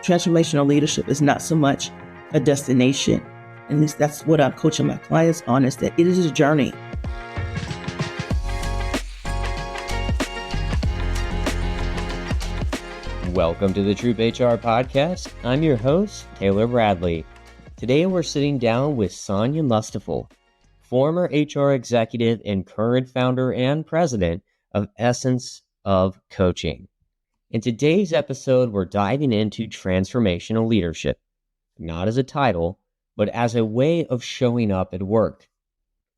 transformational leadership is not so much a destination. At least that's what I'm coaching my clients on, is that it is a journey. Welcome to the TroopHR podcast. I'm your host, Taylor Bradley. Today we're sitting down with Sonja Mustiful, former HR executive and current founder and president of Essence of Coaching. In today's episode, we're diving into transformational leadership, not as a title, but as a way of showing up at work.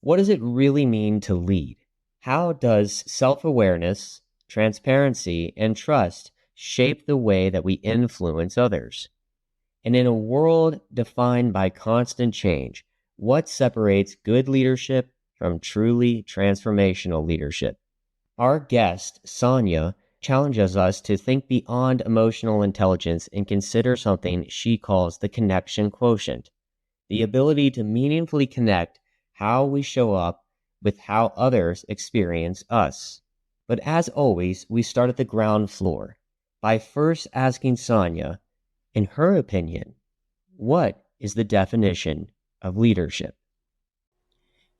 What does it really mean to lead? How does self-awareness, transparency, and trust shape the way that we influence others? And in a world defined by constant change, what separates good leadership from truly transformational leadership? Our guest, Sonja, challenges us to think beyond emotional intelligence and consider something she calls the connection quotient, the ability to meaningfully connect how we show up with how others experience us. But as always, we start at the ground floor by first asking Sonja, in her opinion, what is the definition of leadership?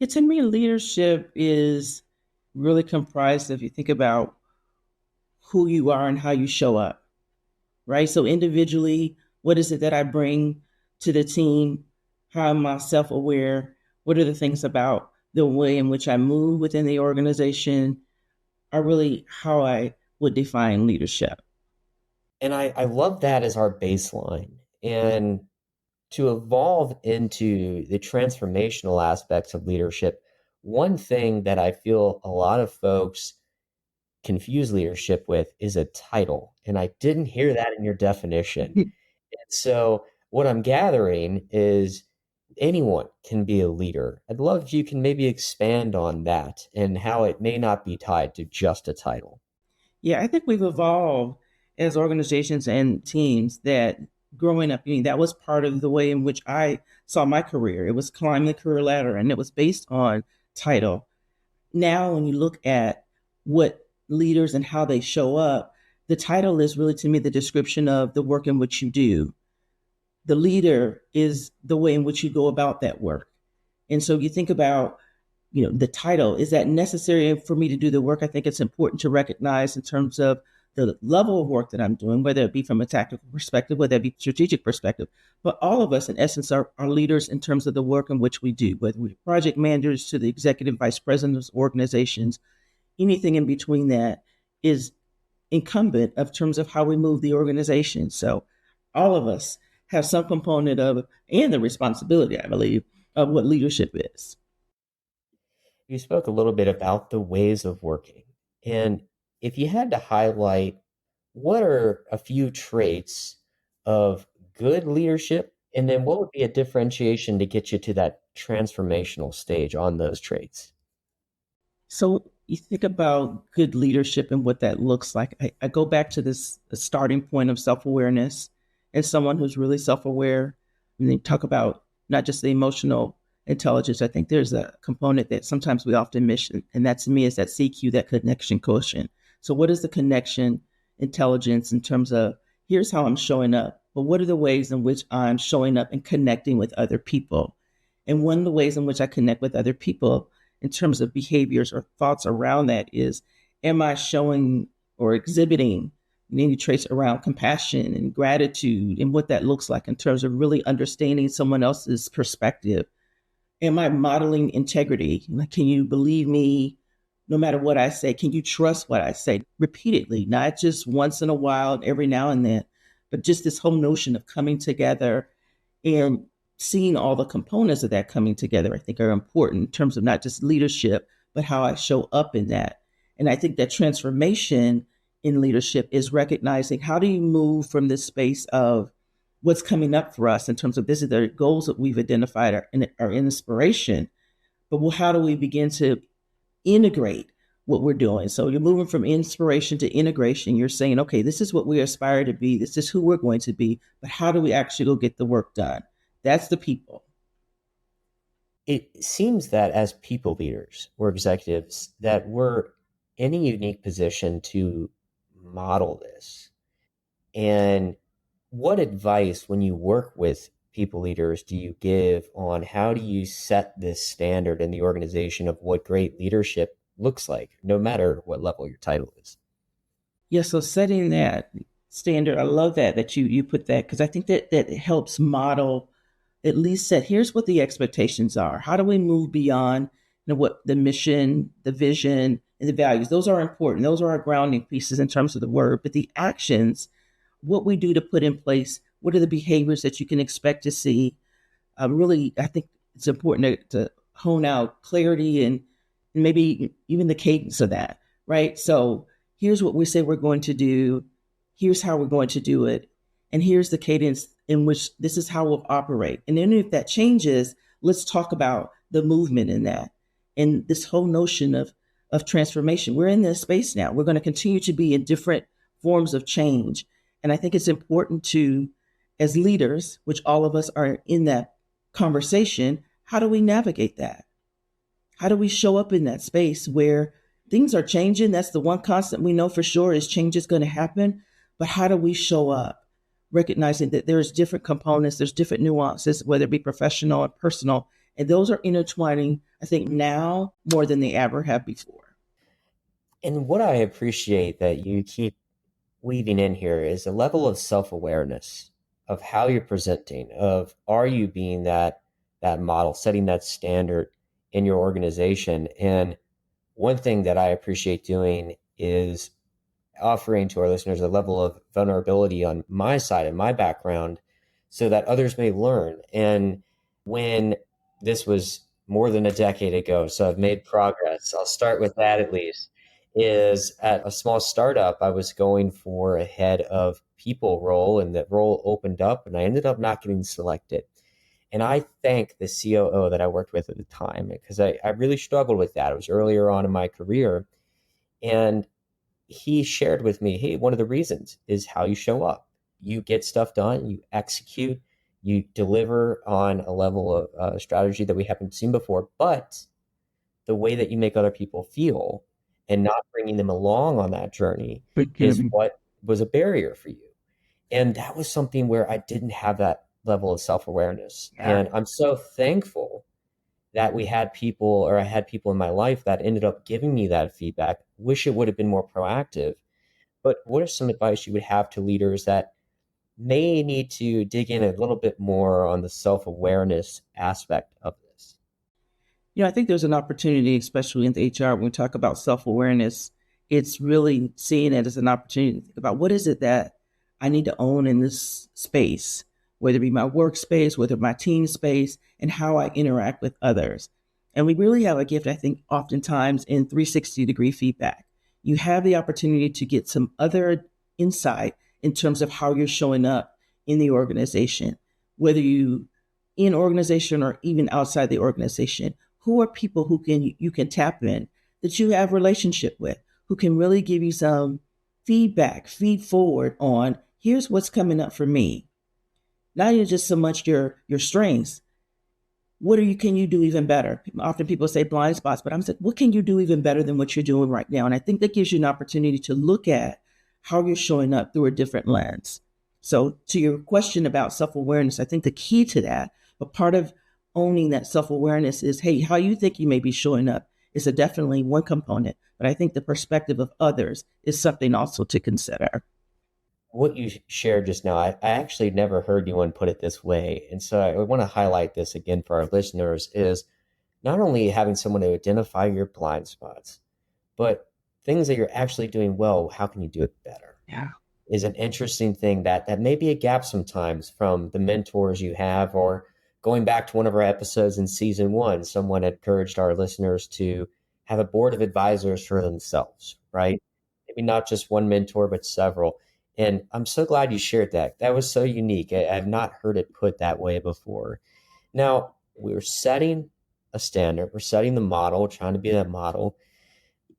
To me, leadership is really comprised of, you think about who you are and how you show up, right? So individually, what is it that I bring to the team? How am I self-aware? What are the things about the way in which I move within the organization are really how I would define leadership. And I love that as our baseline. And to evolve into the transformational aspects of leadership, one thing that I feel a lot of folks confuse leadership with is a title. And I didn't hear that in your definition. And so what I'm gathering is anyone can be a leader. I'd love if you can maybe expand on that and how it may not be tied to just a title. Yeah, I think we've evolved as organizations and teams that growing up, that was part of the way in which I saw my career. It was climbing the career ladder and it was based on title. Now, when you look at what leaders and how they show up, the title is really, to me, the description of the work in which you do. The leader is the way in which you go about that work. And so you think about, the title, is that necessary for me to do the work? I think it's important to recognize in terms of the level of work that I'm doing, whether it be from a tactical perspective, whether it be strategic perspective. But all of us, in essence, are leaders in terms of the work in which we do, whether we're project managers to the executive vice presidents of organizations, anything in between that is incumbent of terms of how we move the organization. So all of us have some component of, and the responsibility, I believe, of what leadership is. You spoke a little bit about the ways of working. And if you had to highlight, what are a few traits of good leadership? And then what would be a differentiation to get you to that transformational stage on those traits? So you think about good leadership and what that looks like. I go back to this starting point of self-awareness, and someone who's really self-aware. And they talk about not just the emotional intelligence. I think there's a component that sometimes we often miss, and that to me is that CQ, that connection quotient. So what is the connection intelligence in terms of, here's how I'm showing up, but what are the ways in which I'm showing up and connecting with other people? And one of the ways in which I connect with other people in terms of behaviors or thoughts around that is, am I showing or exhibiting any traits around compassion and gratitude and what that looks like in terms of really understanding someone else's perspective? Am I modeling integrity? Like, can you believe me no matter what I say? Can you trust what I say repeatedly, not just once in a while, every now and then, but just this whole notion of coming together and seeing all the components of that coming together, I think are important in terms of not just leadership, but how I show up in that. And I think that transformation in leadership is recognizing, how do you move from this space of what's coming up for us in terms of, this is the goals that we've identified are inspiration, but how do we begin to integrate what we're doing? So you're moving from inspiration to integration. You're saying, okay, this is what we aspire to be. This is who we're going to be, but how do we actually go get the work done? That's the people. It seems that as people leaders or executives, that we're in a unique position to model this. And what advice when you work with people leaders do you give on how do you set this standard in the organization of what great leadership looks like, no matter what level your title is? Yeah, so setting that standard, I love that you put that, because I think that it helps model, at least set, here's what the expectations are. How do we move beyond, what the mission, the vision, and the values? Those are important. Those are our grounding pieces in terms of the word, but the actions, what we do to put in place, what are the behaviors that you can expect to see? Really, I think it's important to hone out clarity and maybe even the cadence of that, right? So here's what we say we're going to do, here's how we're going to do it, and here's the cadence in which this is how we'll operate. And then if that changes, let's talk about the movement in that and this whole notion of transformation. We're in this space now. We're going to continue to be in different forms of change. And I think it's important to, as leaders, which all of us are in that conversation, how do we navigate that? How do we show up in that space where things are changing? That's the one constant we know for sure is change is going to happen. But how do we show up? Recognizing that there's different components, there's different nuances, whether it be professional or personal. And those are intertwining, I think, now more than they ever have before. And what I appreciate that you keep weaving in here is a level of self-awareness of how you're presenting, of are you being that model, setting that standard in your organization. And one thing that I appreciate doing is offering to our listeners a level of vulnerability on my side and my background so that others may learn. And when this was more than a decade ago, so I've made progress. I'll start with that at least. Is at a small startup, I was going for a head of people role, and that role opened up, and I ended up not getting selected. And I thank the COO that I worked with at the time because I really struggled with that. It was earlier on in my career. And he shared with me, hey, one of the reasons is how you show up. You get stuff done, you execute, you deliver on a level of strategy that we haven't seen before, but the way that you make other people feel and not bringing them along on that journey is what was a barrier for you. And that was something where I didn't have that level of self awareness. Yeah. And I'm so thankful that we had people, or I had people in my life that ended up giving me that feedback. Wish it would have been more proactive. But what are some advice you would have to leaders that may need to dig in a little bit more on the self awareness aspect of this? I think there's an opportunity, especially in the HR, when we talk about self awareness, it's really seeing it as an opportunity to think about what is it that I need to own in this space, whether it be my workspace, whether my team space, and how I interact with others. And we really have a gift, I think, oftentimes in 360-degree feedback. You have the opportunity to get some other insight in terms of how you're showing up in the organization, whether you in organization or even outside the organization. Who are people who can you can tap in, that you have relationship with, who can really give you some feedback, feed forward on here's what's coming up for me. Not even just so much your strengths. What can you do even better? Often people say blind spots, but I'm saying, what can you do even better than what you're doing right now? And I think that gives you an opportunity to look at how you're showing up through a different lens. So to your question about self-awareness, I think the key to that, but part of owning that self-awareness is, hey, how you think you may be showing up is a definitely one component, but I think the perspective of others is something also to consider. What you shared just now, I actually never heard anyone put it this way. And so I want to highlight this again for our listeners is not only having someone to identify your blind spots, but things that you're actually doing well, how can you do it better? Yeah. Is an interesting thing that may be a gap sometimes from the mentors you have, or going back to one of our episodes in season one, someone encouraged our listeners to have a board of advisors for themselves, right? Maybe not just one mentor, but several. And I'm so glad you shared that. That was so unique. I've not heard it put that way before. Now, we're setting a standard, we're setting the model, trying to be that model.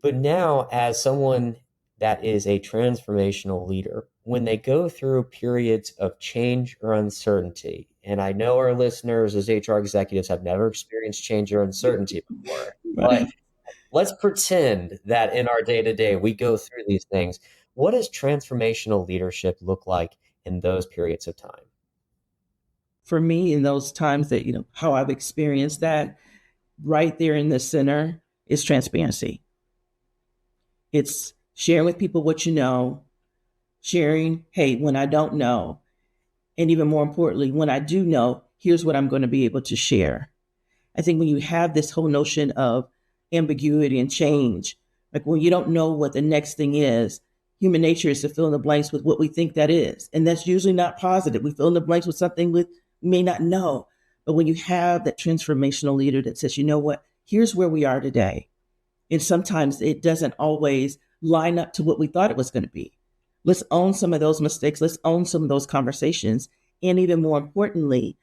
But now, as someone that is a transformational leader, when they go through periods of change or uncertainty, and I know our listeners as HR executives have never experienced change or uncertainty before, but Right. let's pretend that in our day to day we go through these things. What does transformational leadership look like in those periods of time? For me, in those times that, how I've experienced that, right there in the center is transparency. It's sharing with people what you know, sharing, hey, when I don't know, and even more importantly, when I do know, here's what I'm going to be able to share. I think when you have this whole notion of ambiguity and change, like when you don't know what the next thing is, human nature is to fill in the blanks with what we think that is. And that's usually not positive. We fill in the blanks with something we may not know. But when you have that transformational leader that says, you know what, here's where we are today. And sometimes it doesn't always line up to what we thought it was going to be. Let's own some of those mistakes. Let's own some of those conversations. And even more importantly,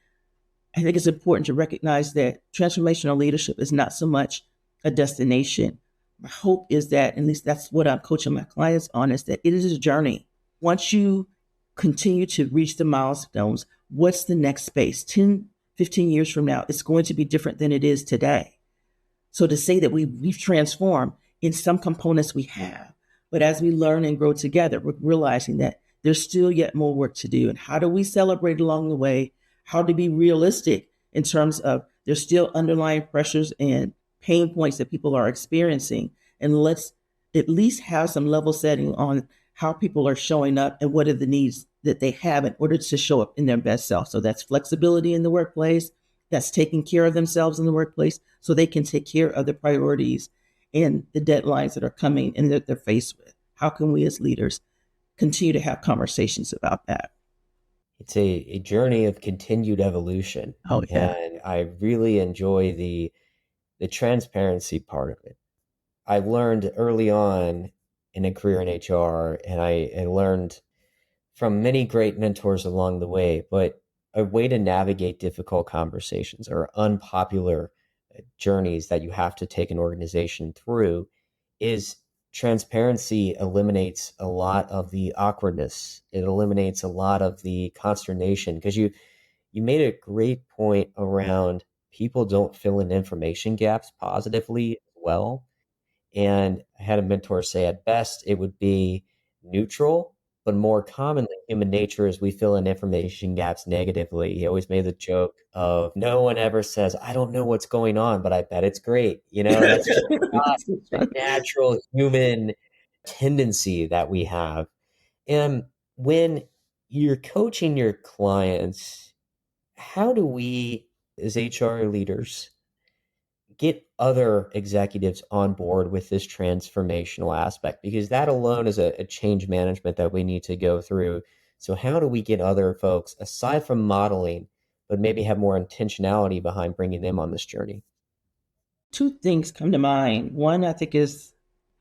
I think it's important to recognize that transformational leadership is not so much a destination. My hope is that, at least that's what I'm coaching my clients on, is that it is a journey. Once you continue to reach the milestones, what's the next space? 10, 15 years from now, it's going to be different than it is today. So to say that we've transformed in some components we have, but as we learn and grow together, we're realizing that there's still yet more work to do. And how do we celebrate along the way? How to be realistic in terms of there's still underlying pressures and pain points that people are experiencing. And let's at least have some level setting on how people are showing up and what are the needs that they have in order to show up in their best self. So that's flexibility in the workplace, that's taking care of themselves in the workplace so they can take care of the priorities and the deadlines that are coming and that they're faced with. How can we as leaders continue to have conversations about that? It's a journey of continued evolution. Oh, yeah. And I really enjoy the transparency part of it. I learned early on in a career in HR, and I learned from many great mentors along the way, but a way to navigate difficult conversations or unpopular journeys that you have to take an organization through is transparency eliminates a lot of the awkwardness. It eliminates a lot of the consternation because you made a great point around people don't fill in information gaps positively as well. And I had a mentor say at best it would be neutral, but more commonly, human nature is we fill in information gaps negatively. He always made the joke of no one ever says, I don't know what's going on, but I bet it's great. That's just not the natural human tendency that we have. And when you're coaching your clients, how do we, as HR leaders, get other executives on board with this transformational aspect? Because that alone is a change management that we need to go through. So, how do we get other folks, aside from modeling, but maybe have more intentionality behind bringing them on this journey? Two things come to mind. One, I think, is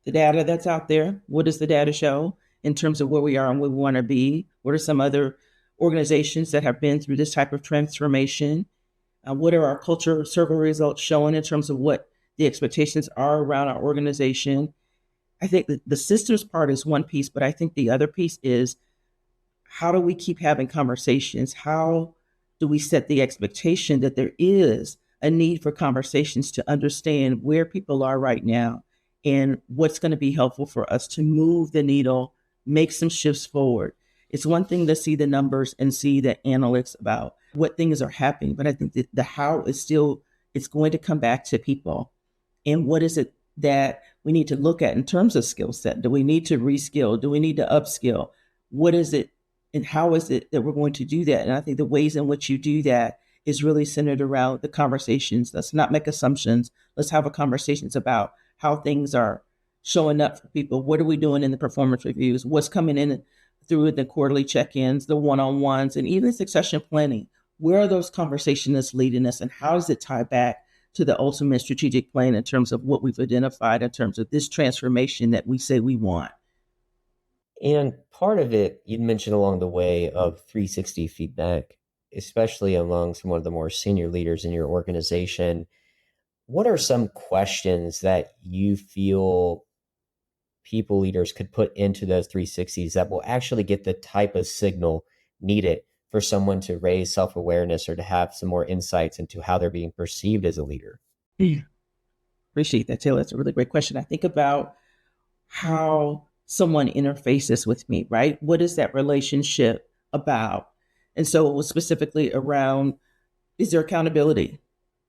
the data that's out there. What does the data show in terms of where we are and where we want to be? What are some other organizations that have been through this type of transformation? What are our culture survey results showing in terms of what the expectations are around our organization? I think that the systems part is one piece, but I think the other piece is how do we keep having conversations? How do we set the expectation that there is a need for conversations to understand where people are right now and what's going to be helpful for us to move the needle, make some shifts forward? It's one thing to see the numbers and see the analytics about what things are happening, but I think that the how is still, it's going to come back to people. And what is it that we need to look at in terms of skill set? Do we need to reskill? Do we need to upskill? What is it and how is it that we're going to do that? And I think the ways in which you do that is really centered around the conversations. Let's not make assumptions. Let's have a conversations about how things are showing up for people. What are we doing in the performance reviews? What's coming in through the quarterly check-ins, the one-on-ones, and even succession planning? Where are those conversations leading us, and how does it tie back to the ultimate strategic plan in terms of what we've identified in terms of this transformation that we say we want? And part of it, you mentioned along the way of 360 feedback, especially among some of the more senior leaders in your organization. What are some questions that you feel people leaders could put into those 360s that will actually get the type of signal needed for someone to raise self-awareness or to have some more insights into how they're being perceived as a leader? Yeah. Appreciate that, Taylor. That's a really great question. I think about how someone interfaces with me, right? What is that relationship about. And so it was specifically around, is there accountability,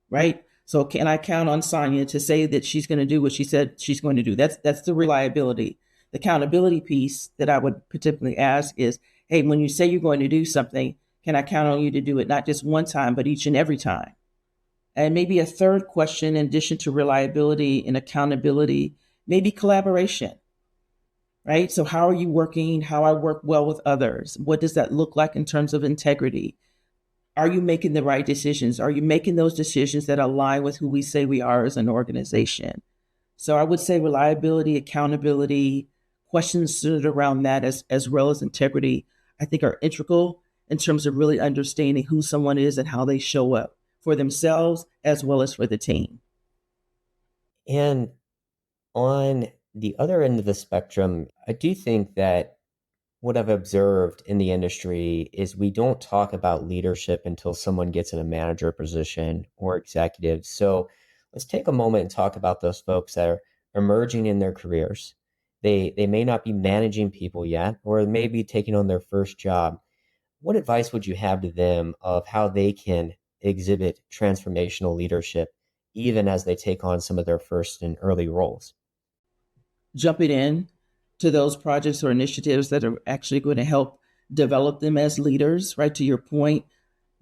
right? So can I count on Sonja to say that she's going to do what she said she's going to do? That's the reliability. The accountability piece that I would particularly ask is, hey, when you say you're going to do something, can I count on you to do it not just one time, but each and every time? And maybe a third question, in addition to reliability and accountability, maybe collaboration, right? So how are you working? How I work well with others? What does that look like in terms of integrity? Are you making the right decisions? Are you making those decisions that align with who we say we are as an organization? So I would say reliability, accountability, questions centered around that as well as integrity, I think are integral in terms of really understanding who someone is and how they show up for themselves as well as for the team. And on the other end of the spectrum, I do think that what I've observed in the industry is we don't talk about leadership until someone gets in a manager position or executive. So let's take a moment and talk about those folks that are emerging in their careers. They may not be managing people yet, or may be taking on their first job. What advice would you have to them of how they can exhibit transformational leadership even as they take on some of their first and early roles? Jumping in to those projects or initiatives that are actually going to help develop them as leaders, right? To your point,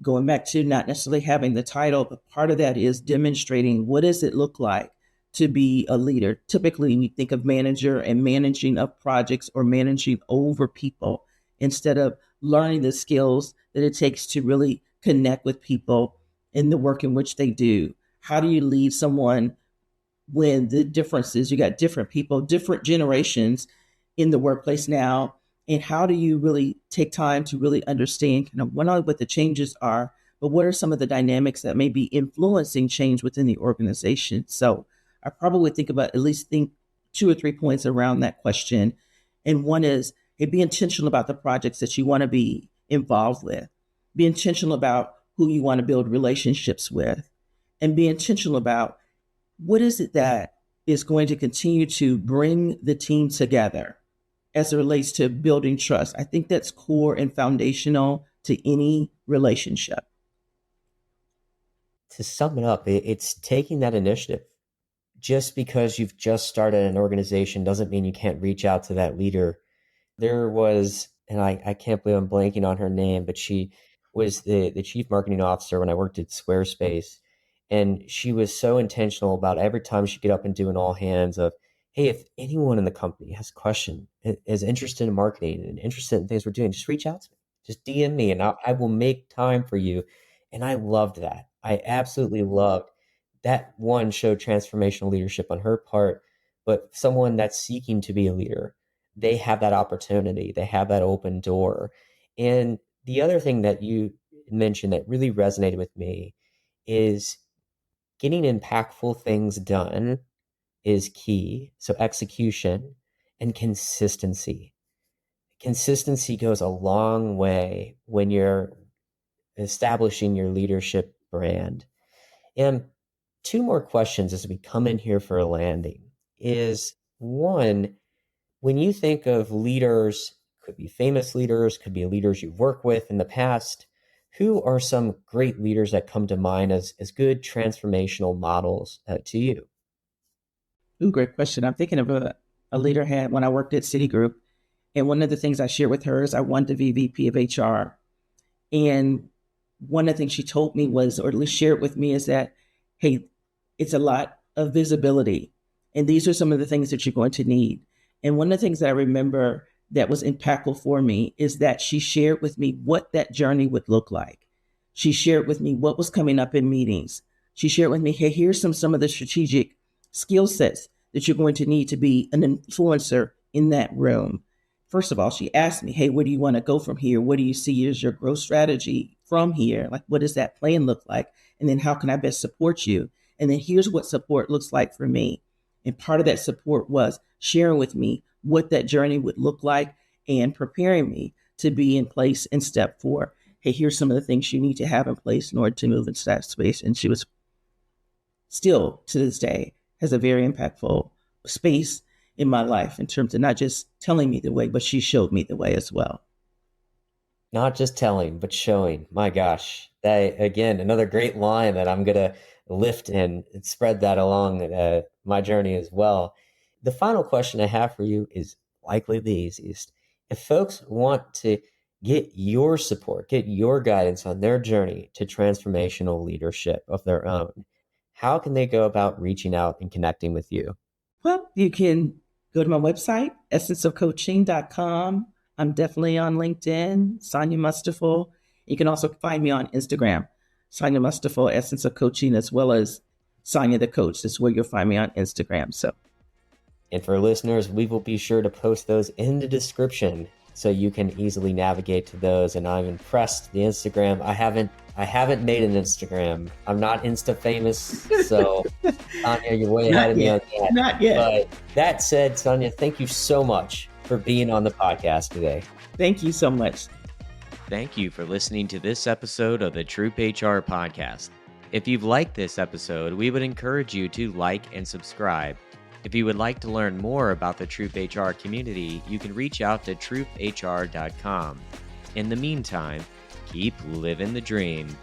going back to not necessarily having the title, but part of that is demonstrating what does it look like to be a leader. Typically, we think of manager and managing of projects or managing over people instead of learning the skills that it takes to really connect with people in the work in which they do. How do you lead someone when the differences, you got different people, different generations in the workplace now, and how do you really take time to really understand kind of not only what the changes are, but what are some of the dynamics that may be influencing change within the organization? So I probably think about at least think 2 or 3 points around that question. And one is, hey, be intentional about the projects that you want to be involved with. Be intentional about who you want to build relationships with, and be intentional about what is it that is going to continue to bring the team together as it relates to building trust. I think that's core and foundational to any relationship. To sum it up, it's taking that initiative. Just because you've just started an organization doesn't mean you can't reach out to that leader. There was, and I can't believe I'm blanking on her name, but she was the chief marketing officer when I worked at Squarespace. And she was so intentional about every time she'd get up and do an all hands of, hey, if anyone in the company has a question, is interested in marketing and interested in things we're doing, just reach out to me. Just DM me and I will make time for you. And I loved that. I absolutely loved that. One, showed transformational leadership on her part, but someone that's seeking to be a leader, they have that opportunity, they have that open door. And the other thing that you mentioned that really resonated with me is getting impactful things done is key. So execution and consistency. Consistency goes a long way when you're establishing your leadership brand. And two more questions as we come in here for a landing is one, when you think of leaders, could be famous leaders, could be leaders you've worked with in the past, who are some great leaders that come to mind as good transformational models to you? Ooh, great question. I'm thinking of a leader I had when I worked at Citigroup. And one of the things I shared with her is I wanted to be VP of HR. And one of the things she told me was, or at least shared with me, is that, hey, it's a lot of visibility. And these are some of the things that you're going to need. And one of the things that I remember that was impactful for me is that she shared with me what that journey would look like. She shared with me what was coming up in meetings. She shared with me, hey, here's some of the strategic skill sets that you're going to need to be an influencer in that room. First of all, she asked me, hey, where do you want to go from here? What do you see as your growth strategy from here? Like, what does that plan look like? And then how can I best support you? And then here's what support looks like for me. And part of that support was sharing with me what that journey would look like and preparing me to be in place in step 4. Hey, here's some of the things you need to have in place in order to move into that space. And she was still to this day has a very impactful space in my life in terms of not just telling me the way, but she showed me the way as well. Not just telling, but showing. My gosh. That, again, another great line that I'm going to lift and spread that along my journey as well. The final question I have for you is likely the easiest. If folks want to get your support, get your guidance on their journey to transformational leadership of their own, how can they go about reaching out and connecting with you? Well, you can go to my website, essenceofcoaching.com. I'm definitely on LinkedIn, Sonja Mustiful. You can also find me on Instagram, Sonja Mustiful, Essence of Coaching, as well as Sonja the Coach. This is where you'll find me on Instagram. So, And for listeners, we will be sure to post those in the description so you can easily navigate to those. And I'm impressed. The Instagram, I haven't made an Instagram. I'm not Insta famous, so Sonia, you're way ahead of me on that. Not yet. But that said, Sonia, thank you so much for being on the podcast today. Thank you so much. Thank you for listening to this episode of the TroopHR podcast. If you've liked this episode, we would encourage you to like and subscribe. If you would like to learn more about the TroopHR community, you can reach out to troophr.com. In the meantime, keep living the dream.